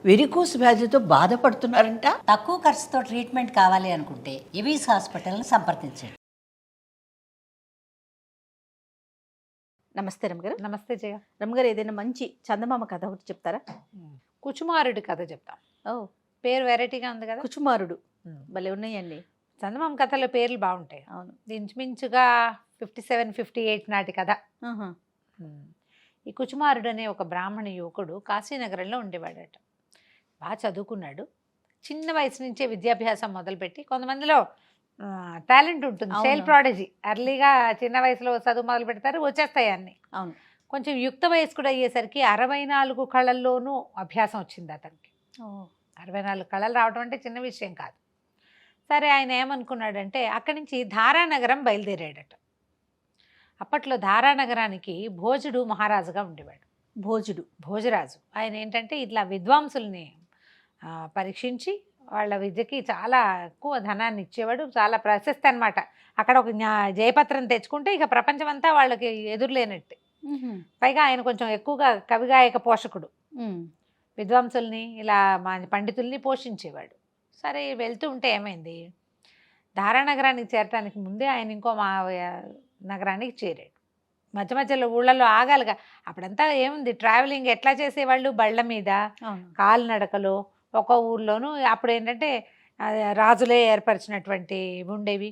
Varicose వ్యాధితో బాధపడుతున్నారంట. తక్కువ ఖర్చుతో ట్రీట్మెంట్ కావాలి అనుకుంటే ఎవిస్ హాస్పిటల్ని సంప్రదించండి. నమస్తే రమ్మగారు. నమస్తే జయ. రమ్మగారు, ఏదైనా మంచి చందమామ కథ ఒకటి చెప్తారా? కుచుమారుడి కథ చెప్తాం. ఓ, పేరు వెరైటీగా ఉంది కదా. కుచుమారుడు భలే ఉన్నాయండి. చందమామ కథలో పేర్లు బాగుంటాయి. అవును. ఇంచుమించుగా 57-58 నాటి కథ. ఆహా. ఈ కుచుమారుడు అనే ఒక బ్రాహ్మణ యువకుడు కాశీనగరంలో ఉండేవాడట. బాగా చదువుకున్నాడు. చిన్న వయసు నుంచే విద్యాభ్యాసం మొదలుపెట్టి, కొంతమందిలో టాలెంట్ ఉంటుంది, అవును. చైల్డ్ ప్రాడజీ, ఎర్లీగా చిన్న వయసులో చదువు మొదలు పెడతారు, వచ్చేస్తాయి అన్ని. అవును. కొంచెం యుక్త వయస్కుడు అయ్యేసరికి 64 కళల్లోనూ అభ్యాసం వచ్చింది అతనికి. 64 కళలు రావడం అంటే చిన్న విషయం కాదు. సరే, ఆయన ఏమనుకున్నాడంటే అక్కడి నుంచి ధారానగరం బయలుదేరాడట. అప్పట్లో ధారానగరానికి భోజుడు మహారాజుగా ఉండేవాడు. భోజరాజు ఆయన ఏంటంటే ఇట్లా విద్వాంసుల్ని పరీక్షించి వాళ్ళ విద్యకి చాలా ఎక్కువ ధనాన్ని ఇచ్చేవాడు. చాలా ప్రశస్తి అనమాట. అక్కడ ఒక జయపత్రం తెచ్చుకుంటే ఇక ప్రపంచం అంతా వాళ్ళకి ఎదురులేనట్టే. పైగా ఆయన కొంచెం ఎక్కువగా కవిగాయక పోషకుడు. విద్వాంసుల్ని ఇలా పండితుల్ని పోషించేవాడు. సరే, వెళ్తూ ఉంటే ఏమైంది, ధారానగరానికి చేరటానికి ముందే ఆయన ఇంకో నగరానికి చేరాడు. మధ్య మధ్యలో ఊళ్ళల్లో ఆగాలిగా. అప్పుడంతా ఏముంది, ట్రావెలింగ్ ఎట్లా చేసేవాళ్ళు, బళ్ళ మీద, కాలినడకలో. ఒక ఊర్లోనూ అప్పుడు ఏంటంటే రాజులే ఏర్పరిచినటువంటి ఉండేవి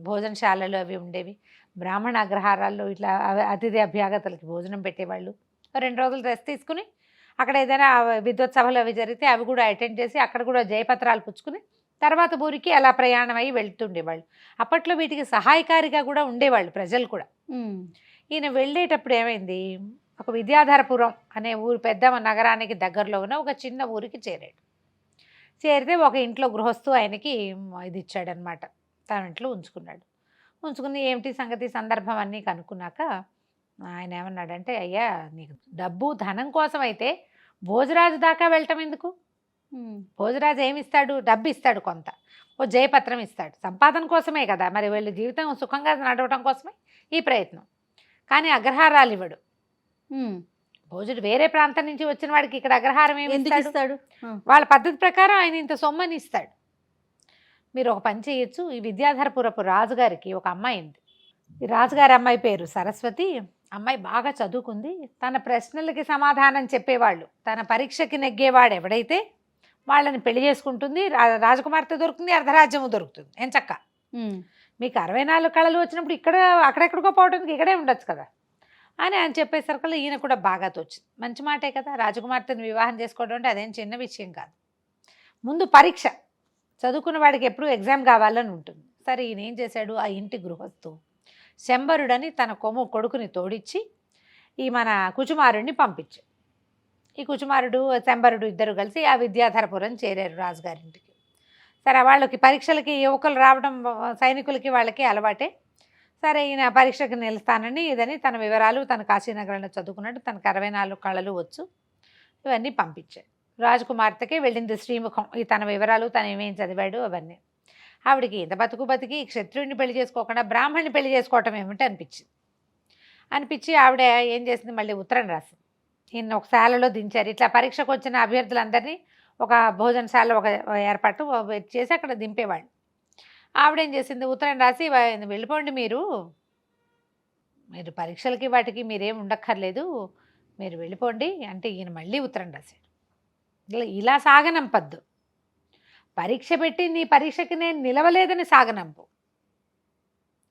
భోజనశాలలు, అవి ఉండేవి. బ్రాహ్మణ అగ్రహారాల్లో ఇట్లా అతిథి అభ్యాగతలకి భోజనం పెట్టేవాళ్ళు. 2 రోజులు రెస్ట్ తీసుకుని అక్కడ ఏదైనా విద్వత్ సభలు అవి జరిగితే అవి కూడా అటెండ్ చేసి అక్కడ కూడా జయపత్రాలు పుచ్చుకుని తర్వాత ఊరికి అలా ప్రయాణం అయ్యి వెళ్తుండేవాళ్ళు. అప్పట్లో వీటికి సహాయకారిగా కూడా ఉండేవాళ్ళు ప్రజలు కూడా. ఈయన వెళ్ళేటప్పుడు ఏమైంది, ఒక విద్యాధరపురం అనే ఊరు పెద్ద నగరానికి దగ్గరలో ఉన్న ఒక చిన్న ఊరికి చేరాడు. చేరితే ఒక ఇంట్లో గృహస్థు ఆయనకి ఇది ఇచ్చాడనమాట, తన ఇంట్లో ఉంచుకున్నాడు. ఉంచుకుని ఏమిటి సంగతి సందర్భం అన్నీ కనుక్కున్నాక ఆయన ఏమన్నాడంటే, అయ్యా, నీకు డబ్బు ధనం కోసం అయితే భోజరాజు దాకా వెళ్ళటం ఎందుకు? భోజరాజు ఏమిస్తాడు? డబ్బు ఇస్తాడు, కొంత ఓ జయపత్రం ఇస్తాడు, సంపాదన కోసమే కదా. మరి వీళ్ళ జీవితం సుఖంగా నడవటం కోసమే ఈ ప్రయత్నం. కానీ అగ్రహారాలు ఇవ్వడు. భోజుడు వేరే ప్రాంతం నుంచి వచ్చిన వాడికి ఇక్కడ అగ్రహారం ఏమి ఇస్తాడు? వాళ్ళ పద్ధతి ప్రకారం ఆయన ఇంత సొమ్మని ఇస్తాడు. మీరు ఒక పని చేయొచ్చు, ఈ విద్యాధరపురపు రాజుగారికి ఒక అమ్మాయి ఉంది. ఈ రాజుగారి అమ్మాయి పేరు సరస్వతి. అమ్మాయి బాగా చదువుకుంది. తన ప్రశ్నలకి సమాధానం చెప్పేవాళ్ళు, తన పరీక్షకి నెగ్గేవాడు ఎవడైతే వాళ్ళని పెళ్లి చేసుకుంటుంది. రాజకుమార్తె దొరుకుతుంది, అర్ధరాజ్యము దొరుకుతుంది. ఎంచక్క మీకు 64 కళలు వచ్చినప్పుడు ఇక్కడ అక్కడెక్కడికో పోవడానికి ఇక్కడే ఉండొచ్చు కదా అని ఆయన చెప్పేసరికి ఈయన కూడా బాగా తోచింది. మంచి మాటే కదా, రాజకుమార్తెను వివాహం చేసుకోవడం అంటే అదేం చిన్న విషయం కాదు. ముందు పరీక్ష, చదువుకున్న వాడికి ఎప్పుడు ఎగ్జామ్ కావాలని ఉంటుంది. సరే, ఈయన ఏం చేశాడు, ఆ ఇంటి గృహస్థు శంబరుడని తన కొడుకుని తోడిచ్చి ఈ మన కుచుమారుడిని పంపించాడు. ఈ కుచుమారుడు శంబరుడు ఇద్దరు కలిసి ఆ విద్యాధరపురం చేరారు రాజుగారింటికి. సరే, వాళ్ళకి పరీక్షలకి యువకులు రావడం సైనికులకి వాళ్ళకి అలవాటే. సరే, ఈయన పరీక్షకు నిలుస్తానని ఇదని తన వివరాలు, తన కాశీనగరంలో చదువుకున్నట్టు తనకు 64 కళలు వచ్చు, ఇవన్నీ పంపించాడు. రాజకుమార్తెకి వెళ్ళింది శ్రీముఖం, ఈ తన వివరాలు, తను ఏమేం చదివాడు అవన్నీ. ఆవిడికి ఇంత బతికి క్షత్రుడిని పెళ్లి చేసుకోకుండా బ్రాహ్మణ్ణి పెళ్లి చేసుకోవటం ఏమిటి అనిపించి ఆవిడ ఏం చేసింది, మళ్ళీ ఉత్తరం రాసింది. ఈయన ఒక శాలలో దించారు. ఇట్లా పరీక్షకు వచ్చిన అభ్యర్థులందరినీ ఒక భోజనశాల ఒక ఏర్పాటు చేసి అక్కడ దింపేవాళ్ళు. ఆవిడేం చేసింది, ఉత్తరం రాసి, వెళ్ళిపోండి, మీరు పరీక్షలకి వాటికి మీరేం ఉండక్కర్లేదు, మీరు వెళ్ళిపోండి అంటే ఈయన మళ్ళీ ఉత్తరం రాశాడు. ఇలా సాగనంపద్దు, పరీక్ష పెట్టి నీ పరీక్షకి నేను నిలవలేదని సాగనంపు,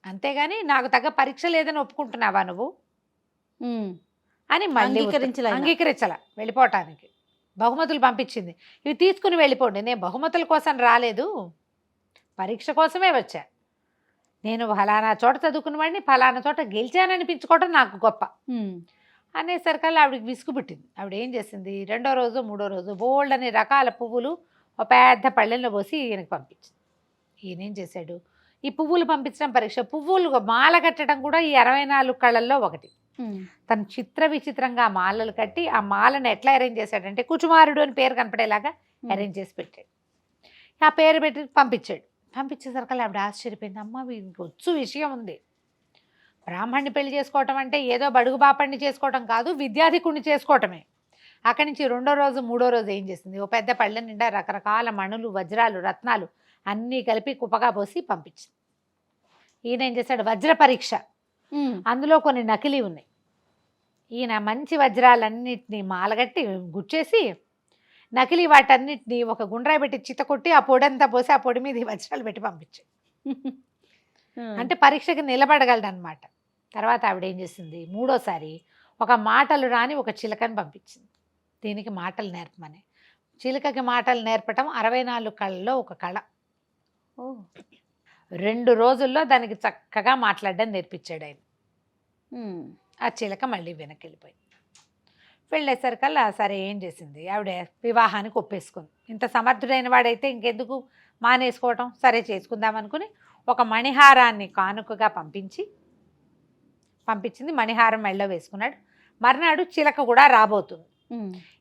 అంతేగాని నాకు తగ్గ పరీక్ష లేదని ఒప్పుకుంటున్నావా నువ్వు అని మళ్ళీ అంగీకరించాల వెళ్ళిపోవటానికి. బహుమతులు పంపించింది, ఇవి తీసుకుని వెళ్ళిపోండి, నేను బహుమతుల కోసం రాలేదు, పరీక్ష కోసమే వచ్చా. నేను ఫలానా చోట చదువుకున్న వాడిని ఫలానా చోట గెలిచాననిపించుకోవడం నాకు గొప్ప అనేసరికల్లా ఆవిడకి విసుగు పుట్టింది. ఆవిడ ఏం చేసింది, 2వ రోజు 3వ రోజు బోల్డ్ అనే రకాల పువ్వులు ఒక పెద్ద పళ్ళెంలో పోసి ఈయనకి పంపించింది. ఈయన ఏం చేశాడు, ఈ పువ్వులు పంపించడం పరీక్ష, పువ్వులు మాల కట్టడం కూడా ఈ 64 కళల్లో ఒకటి. తను చిత్ర విచిత్రంగా మాలలు కట్టి ఆ మాలను ఎట్లా అరేంజ్ చేశాడంటే కుచుమారుడు అని పేరు కనపడేలాగా అరేంజ్ చేసి పెట్టాడు. ఆ పేరు పెట్టి పంపించాడు. పంపించేసరికి ఆవిడ ఆశ్చర్యపోయింది. అమ్మ, వీరికి వచ్చు విషయం ఉంది, బ్రాహ్మణ్ణి పెళ్లి చేసుకోవటం అంటే ఏదో బడుగు బాపణ్ణి చేసుకోవటం కాదు, విద్యాధికుడిని చేసుకోవటమే. అక్కడి నుంచి రెండో రోజు మూడో రోజు ఏం చేసింది, ఓ పెద్ద పళ్ళె నిండా రకరకాల మణులు వజ్రాలు రత్నాలు అన్నీ కలిపి కుప్పగా పోసి పంపించింది. ఈయన ఏం చేశాడు, వజ్ర పరీక్ష, అందులో కొన్ని నకిలీ ఉన్నాయి. ఈయన మంచి వజ్రాలన్నిటినీ మాలగట్టి గుచ్చేసి నకిలీ వాటన్నిటిని ఒక గుండ్రాయి పెట్టి చిత కొట్టి ఆ పొడంతా పోసి ఆ పొడి మీద ఈ వజ్రాలు పెట్టి పంపించాడు. అంటే పరీక్షకి నిలబడగలడు అనమాట. తర్వాత ఆవిడ ఏం చేసింది, మూడోసారి ఒక మాటలు రాని ఒక చిలకని పంపించింది. దీనికి మాటలు నేర్పమని. చిలుకకి మాటలు నేర్పటం 64 కళల్లో ఒక కళ. 2 రోజుల్లో దానికి చక్కగా మాట్లాడడం నేర్పించాడు ఆయన. ఆ చిలక మళ్ళీ వెనక్కి వెళ్ళిపోయింది. వెళ్ళేసరికల్లా సరే ఏం చేసింది, ఆవిడ వివాహానికి ఒప్పేసుకుంది. ఇంత సమర్థుడైన వాడైతే ఇంకెందుకు మానేసుకోవటం, సరే చేసుకుందాం అనుకుని ఒక మణిహారాన్ని కానుకగా పంపించింది. మణిహారం మెళ్ళో వేసుకున్నాడు. మర్నాడు చిలక కూడా రాబోతుంది.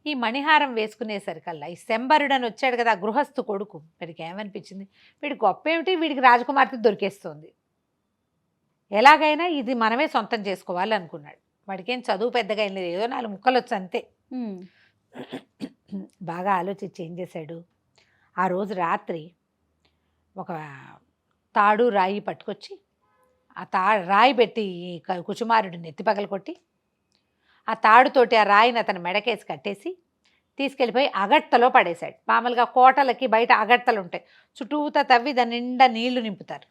ఈ మణిహారం వేసుకునేసరికల్లా ఈ శంబరుడని వచ్చాడు కదా గృహస్థు కొడుకు, వీడికి ఏమనిపించింది, వీడి గొప్ప ఏమిటి, వీడికి రాజకుమార్తె దొరికేస్తుంది, ఎలాగైనా ఇది మనమే సొంతం చేసుకోవాలి అనుకున్నాడు. వాడికేం చదువు పెద్దగా ఏం లేదు, ఏదో 4 ముక్కలు వచ్చు అంతే. బాగా ఆలోచించి ఏం చేశాడు, ఆ రోజు రాత్రి ఒక తాడు రాయి పట్టుకొచ్చి ఆ రాయి పెట్టి కుచుమారుడు నెత్తి పగలు కొట్టి ఆ తాడుతోటి ఆ రాయిని అతను మెడకేసి కట్టేసి తీసుకెళ్ళిపోయి అగట్టలో పడేశాడు. మామూలుగా కోటలకి బయట అగట్టలు ఉంటాయి, చుట్టూతా తవ్వి దాని నిండా నీళ్లు నింపుతారు.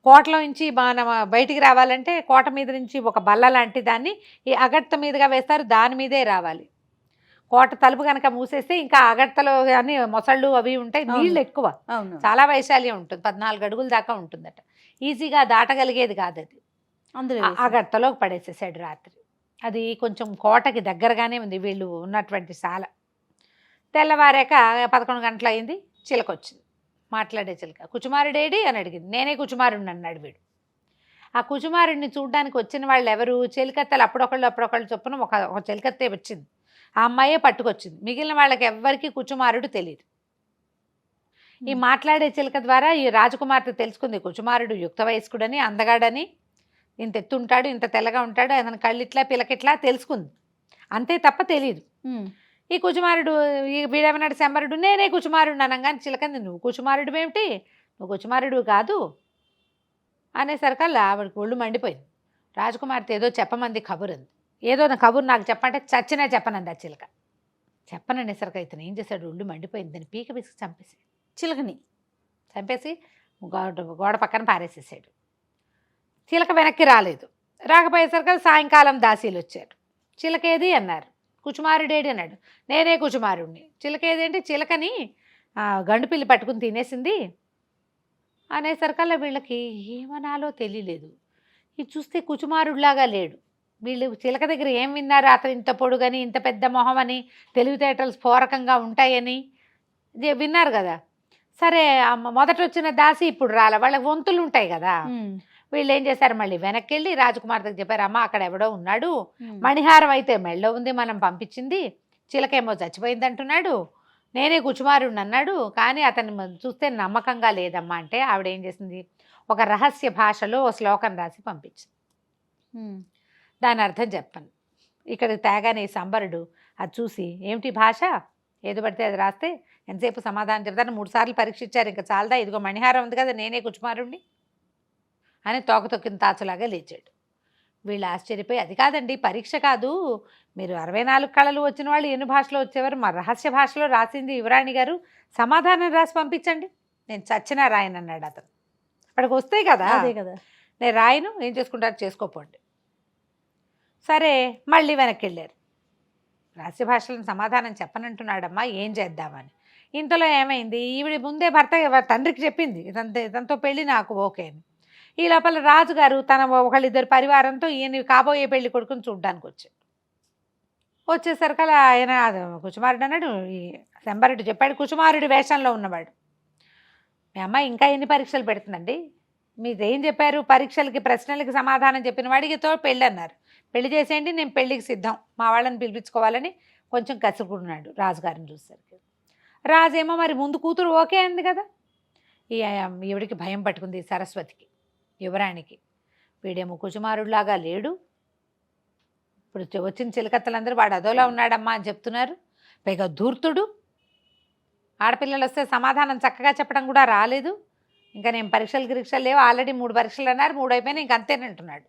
కోటలో నుంచి మనం బయటికి రావాలంటే కోట మీద నుంచి ఒక బల్ల లాంటి దాన్ని ఈ అగట్ట మీదుగా వేస్తారు, దాని మీదే రావాలి. కోట తలుపు కనుక మూసేస్తే ఇంకా అగట్టలో కానీ మొసళ్ళు అవి ఉంటాయి, నీళ్ళు ఎక్కువ, చాలా వైశాల్యం ఉంటుంది, 14 అడుగుల దాకా ఉంటుందట. ఈజీగా దాటగలిగేది కాదు అది. అగట్టలోకి పడేసేసాడు రాత్రి. అది కొంచెం కోటకి దగ్గరగానే ఉంది వీళ్ళు ఉన్నటువంటి శాల. తెల్లవారాక 11 గంటలు అయింది, చిలక వచ్చింది, మాట్లాడే చిలక. కుచుమారుడేడి అని అడిగింది. నేనే కుచుమారుడిని అన్నాడు వీడు. ఆ కుచుమారుడిని చూడ్డానికి వచ్చిన వాళ్ళు ఎవరు, చెలికత్తలు అప్పుడొకళ్ళు చొప్పున ఒక చెలికత్తే వచ్చింది. ఆ అమ్మాయే పట్టుకొచ్చింది. మిగిలిన వాళ్ళకి ఎవ్వరికీ కుచుమారుడు తెలియదు. ఈ మాట్లాడే చిలక ద్వారా ఈ రాజకుమార్తె తెలుసుకుంది కుచుమారుడు యుక్త వయస్కుడని, అందగాడని, ఇంత ఎత్తుంటాడు, ఇంత తెల్లగా ఉంటాడు, అతని కళ్ళిట్లా పిలకిట్లా తెలుసుకుంది, అంతే తప్ప తెలియదు. ఈ కుచుమారుడు వీడేమన్నాడు, శంబరుడు నేనే కుచుమారుడు అనగానే చిలకంది, నువ్వు కుచుమారుడు ఏమిటి, నువ్వు కుచుమారుడు కాదు అనేసరికల్లా ఆవిడకి ఒళ్ళు మండిపోయింది. రాజకుమార్తె ఏదో చెప్పమంది కబురు అంది. ఏదో నా కబురు నాకు చెప్పంటే చచ్చినా చెప్పనంది ఆ చిలక. చెప్పననేసరికి ఇతను ఏం చేశాడు, ఒళ్ళు మండిపోయింది, దాన్ని పీక పిసికి చంపేసి చిలకని చంపేసి గోడ పక్కన పారేసేసాడు. చిలక వెనక్కి రాలేదు. రాకపోయేసరికి సాయంకాలం దాసీలు వచ్చారు. చిలకేది అన్నారు. కుచుమారుడేడి అన్నాడు. నేనే కుచుమారుడిని. చిలకేది అంటే చిలకని గండుపిల్లి పట్టుకుని తినేసింది అనేసరికల్లా వీళ్ళకి ఏమనాలో తెలియలేదు. ఇది చూస్తే కుచుమారుడిలాగా లేడు. వీళ్ళు చిలక దగ్గర ఏం విన్నారు, అతను ఇంత పొడుగని, ఇంత పెద్ద మొహం అని, తెలివితేటలు స్ఫోరకంగా ఉంటాయని విన్నారు కదా. సరే మొదట వచ్చిన దాసి ఇప్పుడు రాలే, వాళ్ళకి వంతులు ఉంటాయి కదా. వీళ్ళు ఏం చేశారు, మళ్ళీ వెనక్కి వెళ్ళి రాజకుమార్తెకి చెప్పారు, అమ్మ అక్కడ ఎవడో ఉన్నాడు, మణిహారం అయితే మెళ్ళో ఉంది, మనం పంపించింది, చిలకేమో చచ్చిపోయింది అంటున్నాడు, నేనే కుచుమారుడిని అన్నాడు, కానీ అతన్ని చూస్తే నమ్మకంగా లేదమ్మా అంటే ఆవిడ ఏం చేసింది, ఒక రహస్య భాషలో ఓ శ్లోకం రాసి పంపించింది. దాని అర్థం చెప్పాను. ఇక్కడికి తేగానే సంబరుడు అది చూసి, ఏమిటి భాష, ఏదో పడితే అది రాస్తే ఎంతసేపు సమాధానం చెప్తాను, 3 సార్లు పరీక్షించారు, ఇంకా చాలదా, ఇదిగో మణిహారం ఉంది కదా, నేనే కుచుమారుణ్ణి అని తోక తొక్కిన తాచులాగా లేచాడు. వీళ్ళు ఆశ్చర్యపోయి, అది కాదండి పరీక్ష కాదు, మీరు 64 కళలు వచ్చిన వాళ్ళు ఎన్ని భాషలో వచ్చేవారు, మా రహస్య భాషలో రాసింది యువరాణి గారు, సమాధానం రాసి పంపించండి, నేను చచ్చినా రాయను అన్నాడు అతను. అక్కడికి వస్తాయి కదా, అదే కదా, నేను రాయను, ఏం చేసుకుంటారు చేసుకోపోండి. సరే మళ్ళీ వెనక్కి వెళ్ళారు. రహస్య భాషలను సమాధానం చెప్పనంటున్నాడమ్మా, ఏం చేద్దామని. ఇంతలో ఏమైంది, ఈవిడ ముందే భర్త తండ్రికి చెప్పింది, ఇదంతో పెళ్ళి నాకు ఓకే అని. ఈ లోపల రాజుగారు తన ఒకళ్ళిద్దరు పరివారంతో ఈయన కాబోయే పెళ్లి కొడుకుని చూడ్డానికి వచ్చాడు. వచ్చేసరికి అలా ఆయన కుచుమారుడు అన్నాడు, ఈ శంబరుడు చెప్పాడు, కుచుమారుడి వేషంలో ఉన్నవాడు, మీ అమ్మాయి ఇంకా ఎన్ని పరీక్షలు పెడుతుందండి, మీరు ఏం చెప్పారు, పరీక్షలకి ప్రశ్నలకి సమాధానం చెప్పిన వాడికితో పెళ్ళి అన్నారు, పెళ్లి చేసేయండి, నేను పెళ్ళికి సిద్ధం, మా వాళ్ళని పిలిపించుకోవాలని కొంచెం కసుకున్నాడు రాజుగారిని చూసేసరికి. రాజేమో మరి ముందు కూతురు ఓకే అంది కదా. ఈవిడికి భయం పట్టుకుంది, సరస్వతికి, యువరాణికి. వీడేమో కుచుమారుడిలాగా లేడు, ఇప్పుడు వచ్చిన చిలకత్తలందరూ వాడు అదోలా ఉన్నాడమ్మా అని చెప్తున్నారు. పైగా ధూర్తుడు. ఆడపిల్లలు వస్తే సమాధానం చక్కగా చెప్పడం కూడా రాలేదు. ఇంకా నేను పరీక్షలు లేవు, ఆల్రెడీ 3 పరీక్షలు అన్నారు, 3 అయిపోయినా ఇంక అంతేనంటున్నాడు.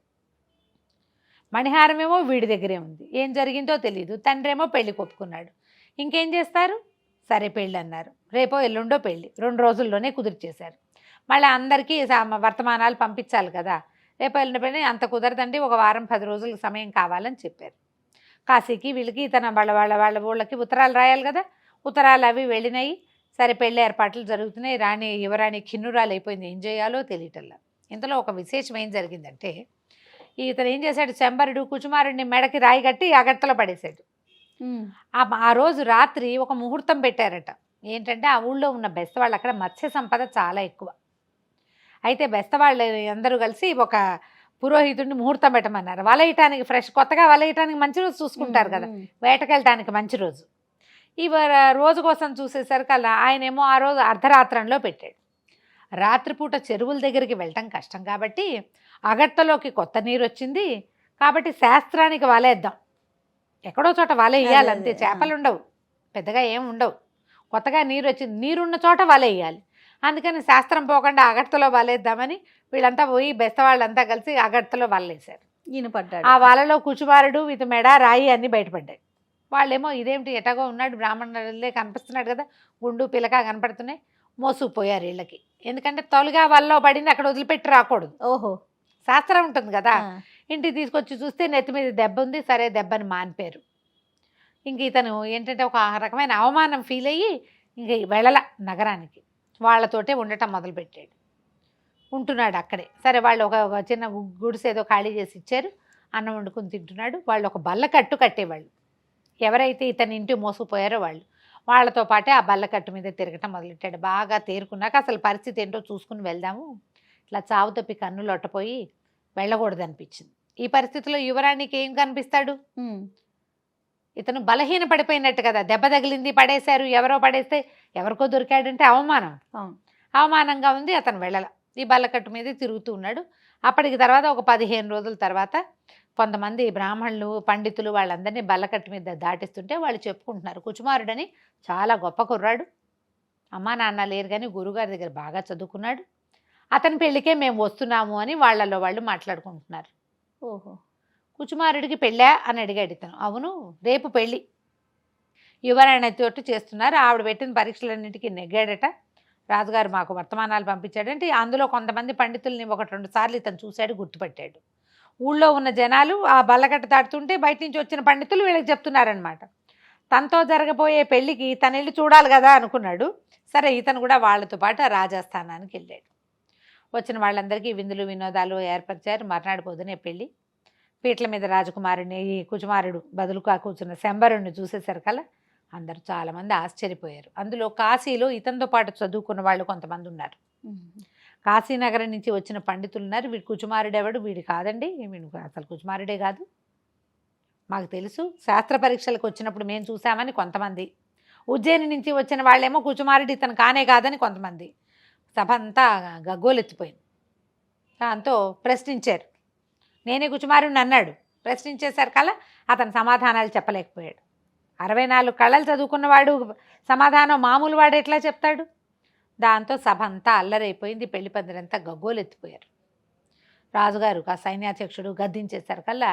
మణిహారమేమో వీడి దగ్గరే ఉంది, ఏం జరిగిందో తెలియదు. తండ్రేమో పెళ్లి ఒప్పుకున్నాడు. ఇంకేం చేస్తారు? సరే పెళ్ళి అన్నారు, రేపో ఎల్లుండో పెళ్ళి, 2 రోజుల్లోనే కుదిరిచేశారు. మళ్ళీ అందరికీ వర్తమానాలు పంపించాలి కదా. రేపు వెళ్ళిన పెళ్ళి అంత కుదరదండి, ఒక వారం 10 రోజుల సమయం కావాలని చెప్పారు. కాశీకి వీళ్ళకి వాళ్ళ ఊళ్ళకి ఉత్తరాలు రాయాలి కదా. ఉత్తరాలు అవి వెళ్ళినాయి. సరే పెళ్ళి ఏర్పాట్లు జరుగుతున్నాయి. యువరాణి ఖిన్నురాలు అయిపోయింది, ఏం చేయాలో తెలియటల్లా. ఇంతలో ఒక విశేషం ఏం జరిగిందంటే, ఇతను ఏం చేశాడు, శంబరుడు కుచుమారుడిని మెడకి రాయి కట్టి అగట్టలో పడేశాడు. ఆ రోజు రాత్రి ఒక ముహూర్తం పెట్టారట. ఏంటంటే ఆ ఊళ్ళో ఉన్న బెస్తవాళ్ళు, అక్కడ మత్స్య సంపద చాలా ఎక్కువ. అయితే బెస్తవాళ్ళు అందరూ కలిసి ఒక పురోహితుడిని ముహూర్తం పెట్టమన్నారు. వలయటానికి కొత్తగా వలయటానికి మంచి రోజు చూసుకుంటారు కదా, వేటకెళ్ళటానికి మంచి రోజు. ఈ రోజు కోసం చూసేసరికి అలా ఆయనేమో ఆ రోజు అర్ధరాత్రంలో పెట్టాడు. రాత్రిపూట చెరువుల దగ్గరికి వెళ్ళటం కష్టం కాబట్టి అగట్టలోకి కొత్త నీరు వచ్చింది కాబట్టి శాస్త్రానికి వలేద్దాం, ఎక్కడో చోట వల వేయాలి అంతే, చేపలు ఉండవు, పెద్దగా ఏం ఉండవు. కొత్తగా నీరు వచ్చింది, నీరున్న చోట వల వేయాలి. అందుకని శాస్త్రం పోకుండా అగట్టలో వలేద్దామని వీళ్ళంతా పోయి బెస్తవాళ్ళంతా కలిసి అగట్టలో వలేశారు. ఈయన పడ్డాడు. ఆ వలలో కుచుమారుడు విత్ మెడ రాయి అన్నీ బయటపడ్డాయి. వాళ్ళేమో ఇదేమిటి ఎటగో ఉన్నాడు, బ్రాహ్మణులే కనిపిస్తున్నాడు కదా, గుండు పిలక కనపడుతున్నాయి, మోసుకుపోయారు వీళ్ళకి. ఎందుకంటే తొలిగా వలలో పడింది అక్కడ వదిలిపెట్టి రాకూడదు. ఓహో, శాస్త్రం ఉంటుంది కదా. ఇంటికి తీసుకొచ్చి చూస్తే నెత్తి మీద దెబ్బ ఉంది. సరే దెబ్బని మానిపారు. ఇంక ఇతను ఏంటంటే ఒక రకమైన అవమానం ఫీల్ అయ్యి ఇంక వెళ్ళల నగరానికి, వాళ్ళతోటే ఉండటం మొదలుపెట్టాడు. ఉంటున్నాడు అక్కడే. సరే వాళ్ళు ఒక చిన్న గుడిసె ఏదో ఖాళీ చేసి ఇచ్చారు, అన్నం వండుకుని తింటున్నాడు. వాళ్ళు ఒక బల్లకట్టు కట్టేవాళ్ళు, ఎవరైతే ఇతని ఇంటి మోసుకుపోయారో వాళ్ళతో పాటే ఆ బల్లకట్టు మీద తిరగటం మొదలెట్టాడు. బాగా తేరుకున్నాక అసలు పరిస్థితి ఏంటో చూసుకుని వెళ్దాము, ఇట్లా చావు తప్పి కన్నులు ఒట్టపోయి వెళ్ళకూడదు అనిపించింది. ఈ పరిస్థితిలో యువరాణికి ఏం కనిపిస్తాడు, ఇతను బలహీన పడిపోయినట్టు కదా, దెబ్బ తగిలింది, పడేశారు, ఎవరో పడేస్తే ఎవరికో దొరికాడంటే అవమానంగా ఉంది. అతను వెళ్ళల, ఈ బల్లకట్టు మీద తిరుగుతూ ఉన్నాడు. అప్పటికి తర్వాత ఒక 15 రోజుల తర్వాత కొంతమంది బ్రాహ్మణులు పండితులు వాళ్ళందరినీ బల్లకట్టు మీద దాటిస్తుంటే వాళ్ళు చెప్పుకుంటున్నారు, కుచుమారుడని చాలా గొప్ప కుర్రాడు, అమ్మా నాన్న లేరు కానీ గురుగారి దగ్గర బాగా చదువుకున్నాడు, అతని పెళ్ళికే మేము వస్తున్నాము అని వాళ్ళలో వాళ్ళు మాట్లాడుకుంటున్నారు. ఓహో, కుచుమారుడికి పెళ్ళా అని అడిగాడు ఇతను. అవును, రేపు పెళ్ళి, యువరాణితోటి చేస్తున్నారు. ఆవిడ పెట్టిన పరీక్షలన్నింటికి నెగ్గాడట. రాజుగారు మాకు వర్తమానాలు పంపించాడంటే అందులో కొంతమంది పండితుల్ని 1-2 సార్లు ఇతను చూశాడు, గుర్తుపెట్టాడు. ఊళ్ళో ఉన్న జనాలు ఆ బల్లకట్ట దాటుతుంటే బయట నుంచి వచ్చిన పండితులు వీళ్ళకి చెప్తున్నారనమాట. తనతో జరగబోయే పెళ్ళికి తను వెళ్ళి చూడాలి కదా అనుకున్నాడు. సరే ఇతను కూడా వాళ్ళతో పాటు ఆ రాజస్థానానికి వెళ్ళాడు. వచ్చిన వాళ్ళందరికీ విందులు వినోదాలు ఏర్పరిచారు. మర్నాడు పొద్దునే పెళ్ళి. పీటల మీద రాజకుమారుడిని, ఈ కుచుమారుడు బదులుగా కూర్చున్న శంబరుణ్ణి చూసేసరికల్లా అందరూ చాలామంది ఆశ్చర్యపోయారు. అందులో కాశీలో ఇతనితో పాటు చదువుకున్న వాళ్ళు కొంతమంది ఉన్నారు. కాశీనగరం నుంచి వచ్చిన పండితులు ఉన్నారు. వీడు కుచుమారుడు ఎవడు, వీడు కాదండి, వీడు అసలు కుచుమారుడే కాదు, మాకు తెలుసు, శాస్త్ర పరీక్షలకు వచ్చినప్పుడు మేము చూసామని కొంతమంది. ఉజ్జయిని నుంచి వచ్చిన వాళ్ళేమో కుచుమారుడు ఇతను కానే కాదని కొంతమంది. సభ అంతా గగ్గోలెత్తిపోయింది. దాంతో ప్రశ్నించారు. నేనే కుచుమారుడిని అన్నాడు. ప్రశ్నించేసరికల్లా అతను సమాధానాలు చెప్పలేకపోయాడు. 64 కళలు చదువుకున్నవాడు సమాధానం మామూలు వాడు ఎట్లా చెప్తాడు? దాంతో సభ అంతా అల్లరైపోయింది. పెళ్లి పందిరంతా గగ్గోలెత్తిపోయారు. రాజుగారు ఆ సైన్యాధ్యక్షుడు గద్దించేసరికల్లా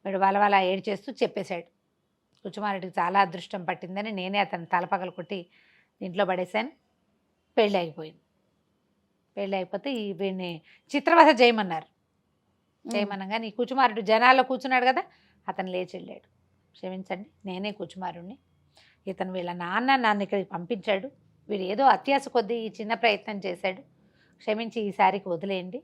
వీడు వలవల ఏడ్చేస్తూ చెప్పేశాడు, కుచుమారుడికి చాలా అదృష్టం పట్టిందని నేనే అతను తలపగలు కొట్టి ఇంట్లో పడేశాను, పెళ్ళి అయిపోయింది. పెళ్ళి అయిపోతే వీడిని చిత్రవధ చేయమన్నారు. చేయమనగా నీ కుచుమారుడు జనాల్లో కూర్చున్నాడు కదా, అతను లేచి వెళ్ళాడు. క్షమించండి, నేనే కుచుమారుణ్ణి, ఇతను వీళ్ళ నాన్న నన్ను ఇక్కడికి పంపించాడు, వీడు ఏదో అత్యాశ కొద్దీ ఈ చిన్న ప్రయత్నం చేశాడు, క్షమించి ఈసారికి వదిలేయండి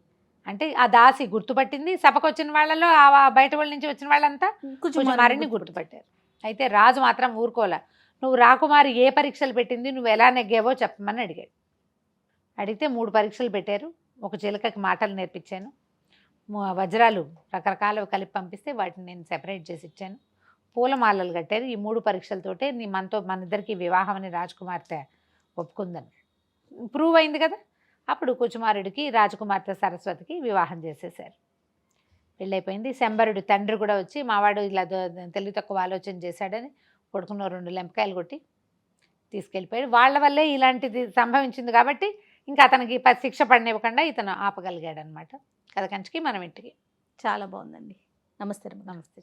అంటే ఆ దాసి గుర్తుపట్టింది. సభకు వచ్చిన వాళ్ళలో ఆ బయట వాళ్ళ నుంచి వచ్చిన వాళ్ళంతా కుచుమారుని గుర్తుపట్టారు. అయితే రాజు మాత్రం ఊరుకోలే. నువ్వు రాకుమారి ఏ పరీక్షలు పెట్టింది, నువ్వు ఎలా నెగ్గావో చెప్పమని అడిగాడు. అడిగితే 3 పరీక్షలు పెట్టారు. ఒక చిలకకి మాటలు నేర్పించాను, వజ్రాలు రకరకాలు కలిపి పంపిస్తే వాటిని నేను సెపరేట్ చేసి ఇచ్చాను, పూలమాలలు కట్టారు. ఈ 3 పరీక్షలతోటే మన ఇద్దరికి వివాహం అని రాజకుమార్తె ఒప్పుకుందని ప్రూవ్ అయింది కదా. అప్పుడు కుచుమారుడికి రాజకుమార్తె సరస్వతికి వివాహం చేసేశారు. పెళ్ళైపోయింది. శంబరుడు తండ్రి కూడా వచ్చి మావాడు ఇలా తెలివి తక్కువ ఆలోచన చేశాడని కొడుకున్న 2 లెంపకాయలు కొట్టి తీసుకెళ్ళిపోయాడు. వాళ్ళ వల్లే ఇలాంటిది సంభవించింది కాబట్టి ఇంకా అతనికి శిక్ష పడనివ్వకుండా ఇతను ఆపగలిగాడు అనమాట. కథ కంచికి మనం ఇంటికి. చాలా బాగుందండి. నమస్తే రమ. నమస్తే.